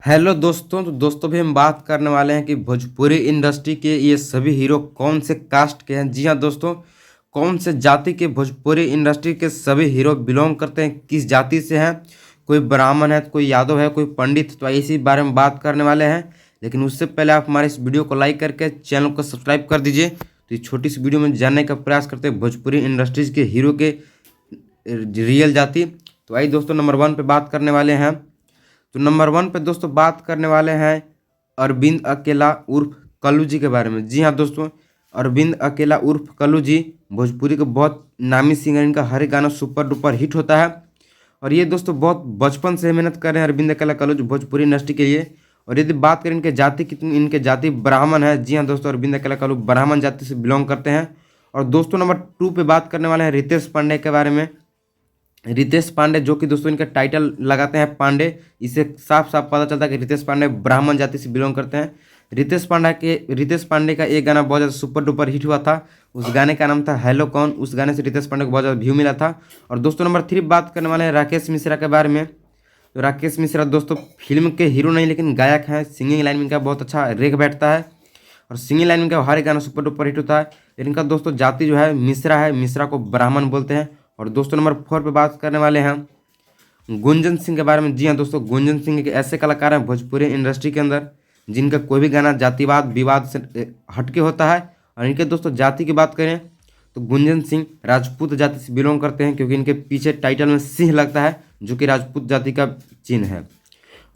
Hello दोस्तों। तो दोस्तों भी हम बात करने वाले हैं कि भोजपुरी इंडस्ट्री के ये सभी हीरो कौन से कास्ट के हैं। जी हाँ दोस्तों, कौन से जाति के भोजपुरी इंडस्ट्री के सभी हीरो बिलोंग करते हैं, किस जाति से हैं। कोई ब्राह्मण है, कोई यादव है, कोई पंडित, तो इसी बारे में बात करने वाले हैं। लेकिन उससे पहले आप हमारे इस वीडियो को लाइक करके चैनल को सब्सक्राइब कर दीजिए। तो इस छोटी सी वीडियो में जानने का प्रयास करते हैं भोजपुरी इंडस्ट्रीज के हीरो के रियल जाति। तो आइए दोस्तों, नंबर 1 पे बात करने वाले हैं। तो नंबर 1 पे दोस्तों बात करने वाले हैं अरविंद अकेला उर्फ कल्लू जी के बारे में। जी हाँ दोस्तों, अरविंद अकेला उर्फ कल्लू जी भोजपुरी के बहुत नामी सिंगर। इनका हर एक गाना सुपर डुपर हिट होता है। और ये दोस्तों बहुत बचपन से मेहनत कर रहे हैं अरविंद अकेला कल्लू जी भोजपुरी इंडस्ट्री के लिए। और यदि बात करें इनके जाति कितनी, इनके जाति ब्राह्मण है। जी हाँ दोस्तों, अरविंद अकेला कल्लू ब्राह्मण जाति से बिलोंग करते हैं। और दोस्तों नंबर 2 पे बात करने वाले हैं रितेश पांडे के बारे में। रितेश पांडे, जो कि दोस्तों इनका टाइटल लगाते हैं पांडे, इससे साफ साफ पता चलता है कि रितेश पांडे ब्राह्मण जाति से बिलोंग करते हैं। रितेश पांडे का एक गाना बहुत ज़्यादा सुपर डुपर हिट हुआ था। उस गाने का नाम था हेलो कौन। उस गाने से रितेश पांडे को बहुत ज़्यादा व्यू मिला था। और दोस्तों नंबर 3 बात करने वाले हैं राकेश मिश्रा के बारे में। तो राकेश मिश्रा दोस्तों फिल्म के हीरो नहीं लेकिन गायक हैं। सिंगिंग लाइन में इनका बहुत अच्छा रेख बैठता है और सिंगिंग लाइन में इनका हर एक गाना सुपर डुपर हिट होता है। इनका दोस्तों जाति जो है मिश्रा है, मिश्रा को ब्राह्मण बोलते हैं। और दोस्तों नंबर 4 पे बात करने वाले हैं गुंजन सिंह के बारे में। जी हाँ दोस्तों, गुंजन सिंह एक ऐसे कलाकार हैं भोजपुरी इंडस्ट्री के अंदर जिनका कोई भी गाना जातिवाद विवाद से हटके होता है। और इनके दोस्तों जाति की बात करें तो गुंजन सिंह राजपूत जाति से बिलोंग करते हैं, क्योंकि इनके पीछे टाइटल में सिंह लगता है जो कि राजपूत जाति का चिन्ह है।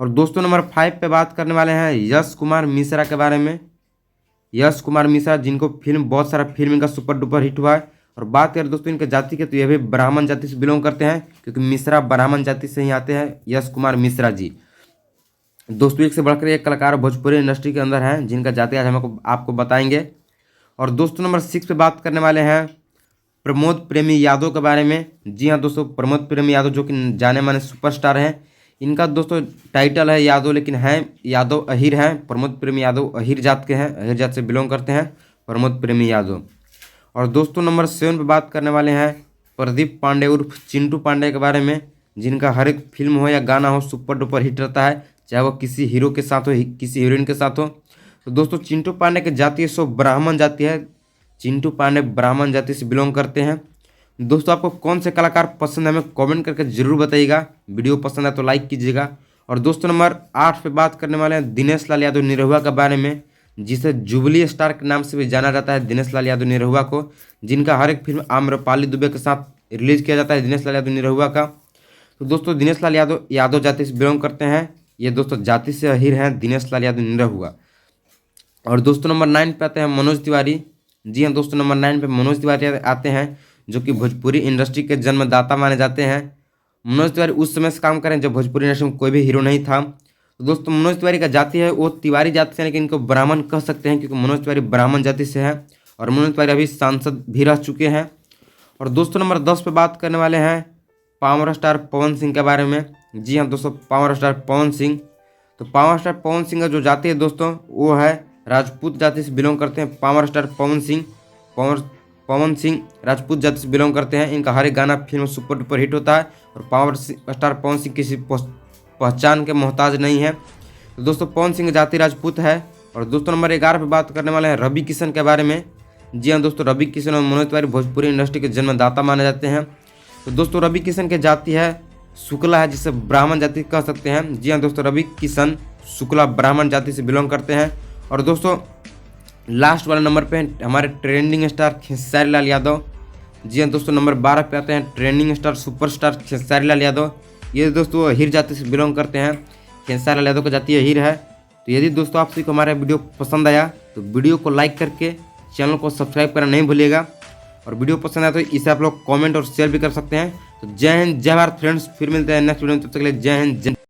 और दोस्तों नंबर 5 पे बात करने वाले हैं यश कुमार मिश्रा के बारे में। यश कुमार मिश्रा, जिनको बहुत सारा फिल्म इनका सुपर डुपर हिट हुआ है। और बात करें दोस्तों इनके जाति के, तो ये भी ब्राह्मण जाति से बिलोंग करते हैं, क्योंकि मिश्रा ब्राह्मण जाति से ही आते हैं यश कुमार मिश्रा जी। दोस्तों एक से बढ़कर एक कलाकार भोजपुरी इंडस्ट्री के अंदर हैं जिनका जाति आज हम आपको बताएंगे। और दोस्तों नंबर 6 पे बात करने वाले हैं प्रमोद प्रेमी यादव के बारे में। जी हाँ दोस्तों, प्रमोद प्रेमी यादव जो कि जाने माने सुपरस्टार हैं। इनका दोस्तों टाइटल है यादव, लेकिन हैं यादव अहीर हैं। प्रमोद प्रेमी यादव अहीर जात के हैं, अहीर जात से बिलोंग करते हैं प्रमोद प्रेमी यादव। और दोस्तों नंबर 7 पे बात करने वाले हैं प्रदीप पांडे उर्फ चिंटू पांडे के बारे में, जिनका हर एक फिल्म हो या गाना हो सुपर डुपर हिट रहता है, चाहे वो किसी हीरो के साथ हो किसी हीरोइन के साथ हो। तो दोस्तों चिंटू पांडे की जाति सो ब्राह्मण जाति है। चिंटू पांडे ब्राह्मण जाति से बिलोंग करते हैं। दोस्तों आपको कौन से कलाकार पसंद है हमें कॉमेंट करके जरूर बताइएगा। वीडियो पसंद है तो लाइक कीजिएगा। और दोस्तों नंबर 8 पे बात करने वाले हैं दिनेश लाल यादव निरहुआ के बारे में, जिसे जुबली स्टार के नाम से भी जाना जाता है दिनेश लाल यादव निरहुआ को, जिनका हर एक फिल्म आम्रपाली दुबे के साथ रिलीज किया जाता है दिनेश लाल यादव निरहुआ का। तो दोस्तों दिनेश लाल यादव जाति से बिलोंग करते हैं। ये दोस्तों जाति से अहीर हैं दिनेश लाल यादव निरहुआ। और दोस्तों नंबर 9 पे आते हैं मनोज तिवारी। जी हाँ दोस्तों, नंबर 9 पे मनोज तिवारी आते हैं, जो कि भोजपुरी इंडस्ट्री के जन्मदाता माने जाते हैं। मनोज तिवारी उस समय से काम करें जब भोजपुरी इंडस्ट्री में कोई भी हीरो नहीं था। तो दोस्तों मनोज तिवारी का जाति है वो तिवारी जाति से, लेकिन इनको ब्राह्मण कह सकते हैं क्योंकि मनोज तिवारी ब्राह्मण जाति से है। और मनोज तिवारी अभी सांसद भी रह चुके हैं। और दोस्तों नंबर 10 पे बात करने वाले हैं पावर स्टार पवन सिंह के बारे में। जी हाँ दोस्तों, पावर स्टार पवन सिंह। तो पावर स्टार पवन सिंह का जो जाति है दोस्तों वो है राजपूत जाति से बिलोंग करते हैं। पावर स्टार पवन सिंह राजपूत जाति से बिलोंग करते हैं। इनका हर एक गाना फिल्म सुपर डुपर हिट होता है। और पावर स्टार पवन सिंह किसी पहचान के मोहताज नहीं है। तो दोस्तों पवन सिंह जाति राजपूत है। और दोस्तों नंबर 11 पे बात करने वाले हैं रवि किशन के बारे में। जी हाँ दोस्तों, रवि किशन और मनोज तिवारी भोजपुरी इंडस्ट्री के जन्मदाता माने जाते हैं। तो दोस्तों रवि किशन की जाति है शुक्ला है, जिसे ब्राह्मण जाति कह सकते हैं। जी हाँ दोस्तों, रवि किशन शुक्ला ब्राह्मण जाति से बिलोंग करते हैं। और दोस्तों लास्ट वाले नंबर पे हमारे ट्रेंडिंग स्टार खेसारी लाल यादव। जी हाँ दोस्तों, नंबर 12 पे आते हैं trending star superstar Khesari Lal Yadav. ये दोस्तों अहीर जाति से बिलोंग करते हैं। खेसारी लाल यादव का जाति अहीर है। तो यदि दोस्तों आप सभी को हमारा वीडियो पसंद आया तो वीडियो को लाइक करके चैनल को सब्सक्राइब करना नहीं भूलिएगा। और वीडियो पसंद आया तो इसे आप लोग कमेंट और शेयर भी कर सकते हैं। तो जय हिंद जय भारत फ्रेंड्स, फिर मिलते हैं नेक्स्ट वीडियो में। तब तक के लिए जय हिंद जय